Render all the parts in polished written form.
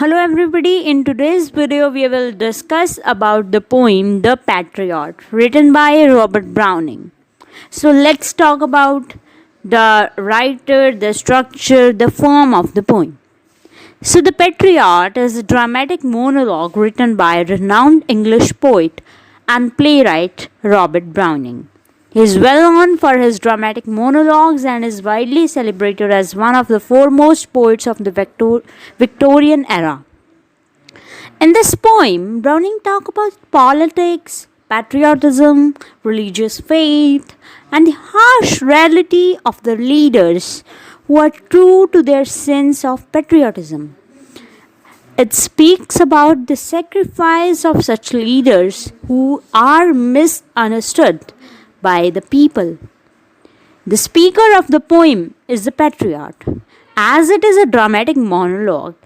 Hello everybody, in today's video we will discuss about the poem The Patriot written by Robert Browning. So let's talk about the writer, the structure, the form of the poem. So The Patriot is a dramatic monologue written by renowned English poet and playwright Robert Browning. He is well known for his dramatic monologues and is widely celebrated as one of the foremost poets of the Victorian era. In this poem, Browning talks about politics, patriotism, religious faith, and the harsh reality of the leaders who are true to their sense of patriotism. It speaks about the sacrifice of such leaders who are misunderstood by the people. The speaker of the poem is the patriot. As it is a dramatic monologue,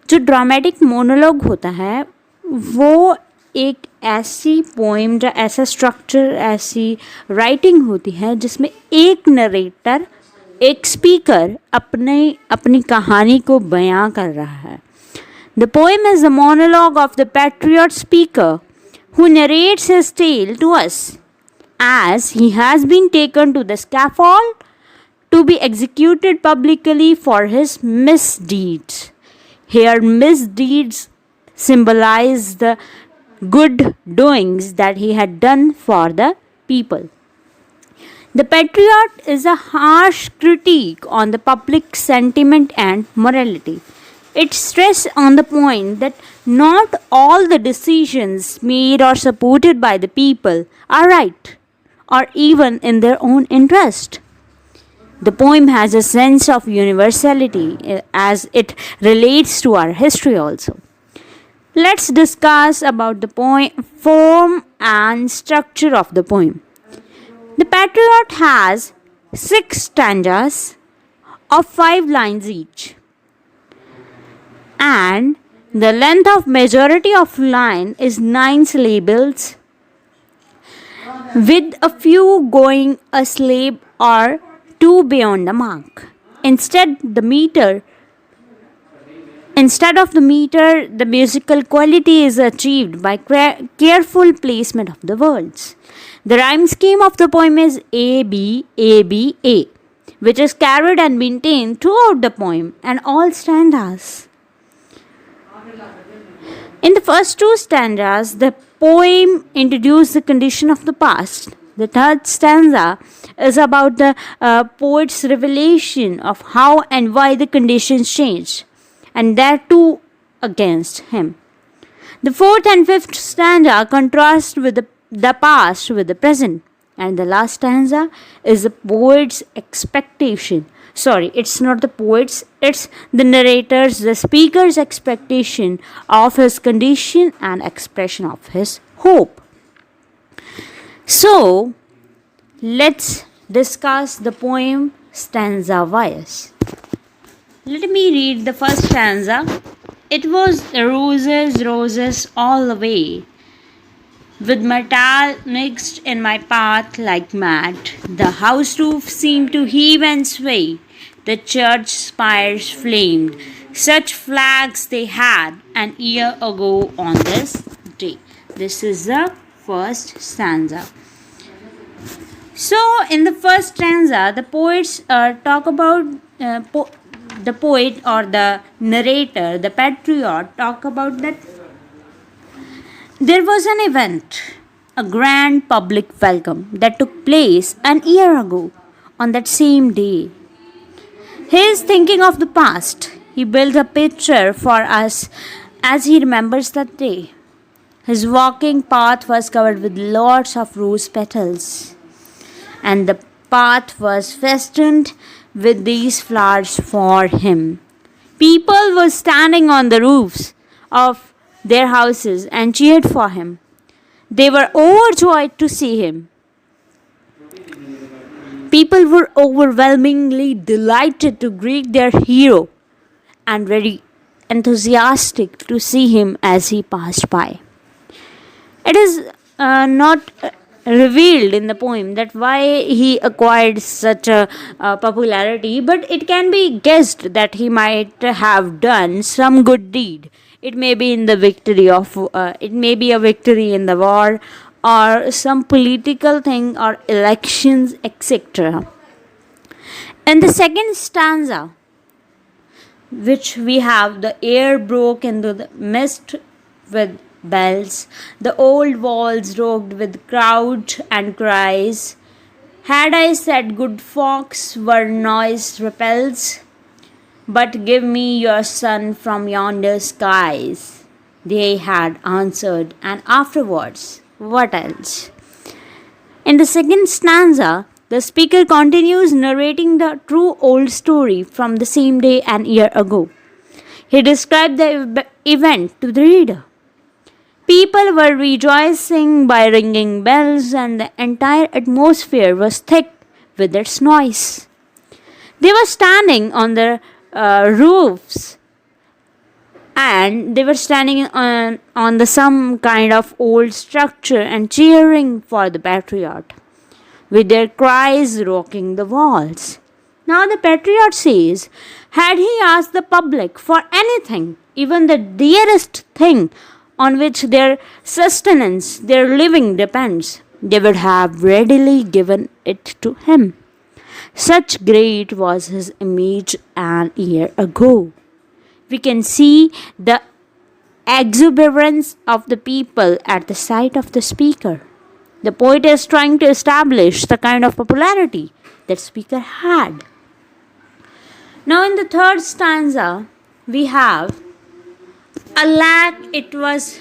जो dramatic monologue होता है वो एक ऐसी poem या ऐसा structure, ऐसी writing होती है जिसमें एक नरेटर, एक स्पीकर अपनी कहानी को बयां कर रहा है. The poem is the monologue of the patriot speaker who narrates his tale to us as he has been taken to the scaffold to be executed publicly for his misdeeds. Here, misdeeds symbolize the good doings that he had done for the people. The Patriot is a harsh critique on the public sentiment and morality. It stresses on the point that not all the decisions made or supported by the people are right, or even in their own interest. The poem has a sense of universality as it relates to our history also. Let's discuss about the poem form and structure of the poem. The Patriot has 6 stanzas of 5 lines each, and the length of majority of line is 9 syllables, with a few going a syllable or 2 beyond the mark. Instead of the meter, the musical quality is achieved by careful placement of the words. The rhyme scheme of the poem is A B A B A, which is carried and maintained throughout the poem and all stanzas. In the first 2 stanzas, the poem introduces the condition of the past. The third stanza is about the poet's revelation of how and why the conditions changed, and that too against him. The fourth and fifth stanza contrast with the past with the present, and the last stanza is the poet's expectation. Sorry, it's not the poet's, it's the narrator's, the speaker's expectation of his condition and expression of his hope. So, let's discuss the poem stanza wise. Let me read the first stanza. It was roses, roses all the way, with metal mixed in my path like mad. The house roof seemed to heave and sway. The church spires flamed. Such flags they had an year ago on this day. This is the first stanza. So, in the first stanza, the poets talk about the poet or the narrator, the patriot, talk about that there was an event, a grand public welcome that took place an year ago on that same day. He is thinking of the past. He builds a picture for us as he remembers that day. His walking path was covered with lots of rose petals, and the path was festooned with these flowers for him. People were standing on the roofs of their houses and cheered for him. They were overjoyed to see him. People were overwhelmingly delighted to greet their hero and very enthusiastic to see him as he passed by. It is not revealed in the poem that why he acquired such a popularity, but it can be guessed that he might have done some good deed. It may be in the victory of it may be a victory in the war, or some political thing, or elections, etc. In the second stanza, which we have, the air broke into the mist with bells, the old walls rocked with crowd and cries. Had I said good folks were noise repels, but give me your son from yonder skies. They had answered, and afterwards, what else? In the second stanza, the speaker continues narrating the true old story from the same day an year ago. He described the event to the reader. People were rejoicing by ringing bells, and the entire atmosphere was thick with its noise. They were standing on the roofs, and they were standing on the some kind of old structure and cheering for the patriot, with their cries rocking the walls. Now the patriot says, had he asked the public for anything, even the dearest thing on which their sustenance, their living depends, they would have readily given it to him. Such great was his image an year ago. We can see the exuberance of the people at the sight of the speaker. The poet is trying to establish the kind of popularity that speaker had. Now in the third stanza, we have, alack, it was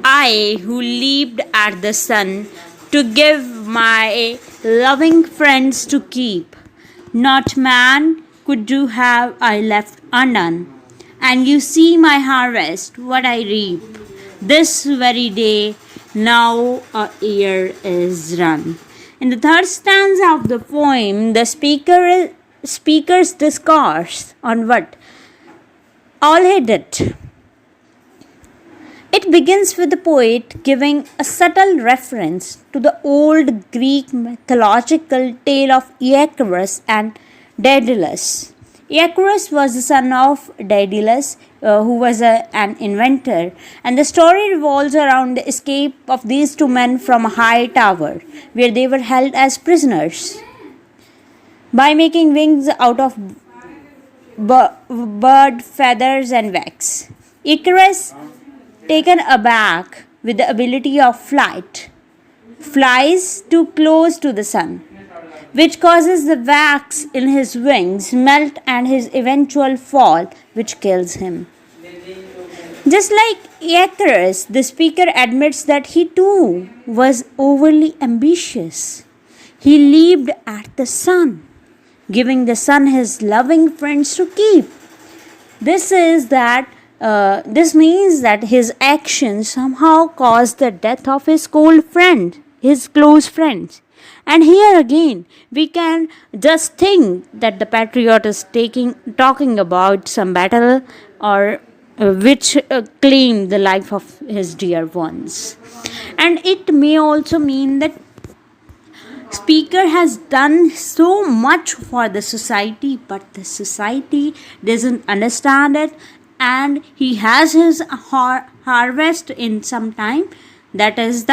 I who leaped at the sun to give my loving friends to keep. Not man could do have I left undone. And you see my harvest, what I reap. This very day, now a year is run. In the third stanza of the poem, the speaker's discourse on what all he did. It begins with the poet giving a subtle reference to the old Greek mythological tale of Icarus and Daedalus. Icarus was the son of Daedalus, who was an inventor, and the story revolves around the escape of these two men from a high tower, where they were held as prisoners. By making wings out of bird feathers and wax, Icarus, taken aback with the ability of flight, flies too close to the sun, which causes the wax in his wings melt and his eventual fall, which kills him. Just like Icarus, the speaker admits that he too was overly ambitious. He leaped at the sun, giving the sun his loving friends to keep. This means that his actions somehow caused the death of his close friends. And here again, we can just think that the patriot is talking about some battle or which claimed the life of his dear ones. And it may also mean that speaker has done so much for the society, but the society doesn't understand it, and he has his harvest in some time that is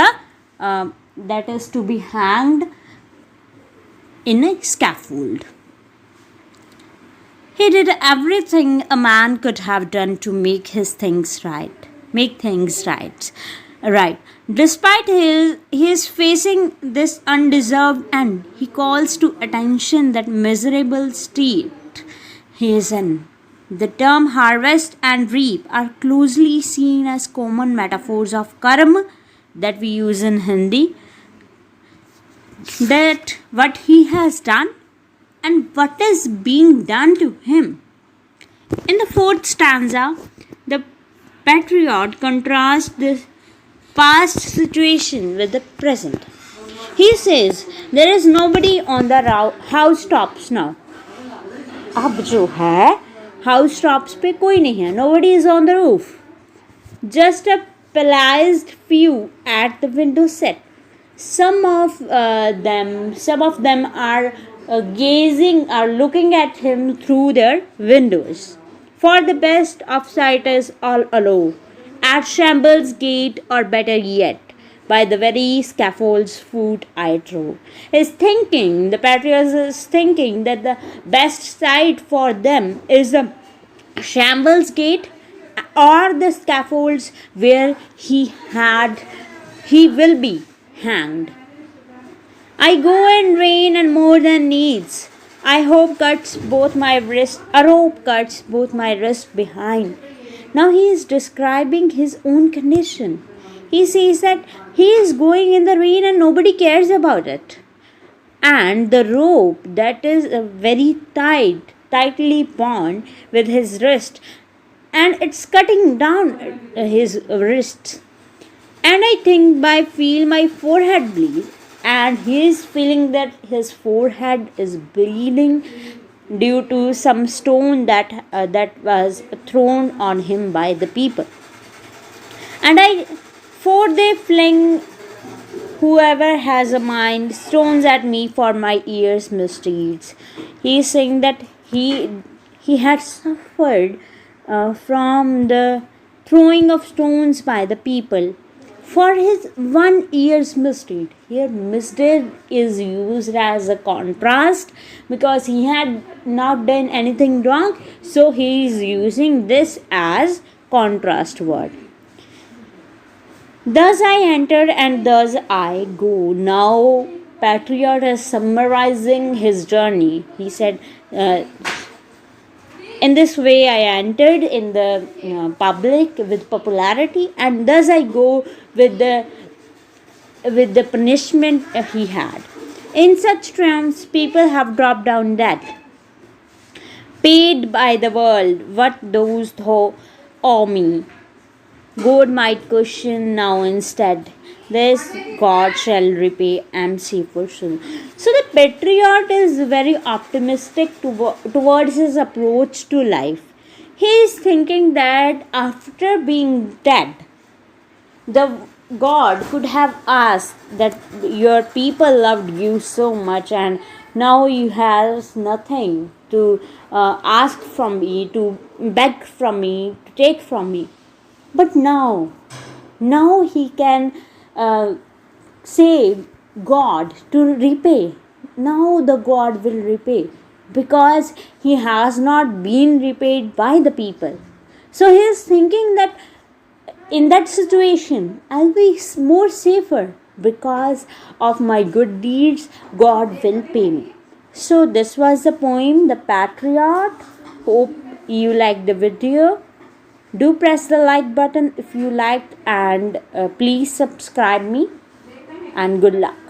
to be hanged in a scaffold. He did everything a man could have done to make things right. Right. Despite he is facing this undeserved end, he calls to attention that miserable state he is in. The term harvest and reap are closely seen as common metaphors of karma that we use in Hindi. That what he has done and what is being done to him. In the fourth stanza, the patriot contrasts the past situation with the present. He says, there is nobody on the housetops now. अब जो है housetops पे कोई नहीं है. Nobody is on the roof. Just a palazed few at the window Some of them are are looking at him through their windows. For the best of sighters all alone, at Shambles Gate, or better yet, by the very scaffold's foot I trove. The patriot is thinking that the best sight for them is the Shambles Gate or the scaffolds where he will be hanged. I go in rain and more than needs. A rope cuts both my wrist behind. Now he is describing his own condition. He says that he is going in the rain and nobody cares about it. And the rope that is very tightly bound with his wrist, and it's cutting down his wrist. And I think I feel my forehead bleed, and he is feeling that his forehead is bleeding due to some stone that was thrown on him by the people. And for they fling whoever has a mind stones at me for my ears misdeeds. He is saying that he had suffered from the throwing of stones by the people for his one year's misdeed. Here misdeed is used as a contrast because he had not done anything wrong, so he is using this as contrast word. Thus I entered and thus I go. Now Patriot is summarizing his journey. He said, in this way I entered in the public with popularity, and thus I go with the punishment he had. In such triumphs people have dropped down dead, paid by the world what those who owe me. God might question now instead. This God shall repay MC for sin. So the patriot is very optimistic towards his approach to life. He is thinking that after being dead, the God could have asked that your people loved you so much, and now you have nothing to ask from me, to beg from me, to take from me. But now he can say God to repay. Now the God will repay because he has not been repaid by the people. So he is thinking that in that situation I'll be more safer because of my good deeds. God will pay me. So this was the poem, The Patriot. Hope you liked the video. Do press the like button if you liked, and please subscribe me, and good luck.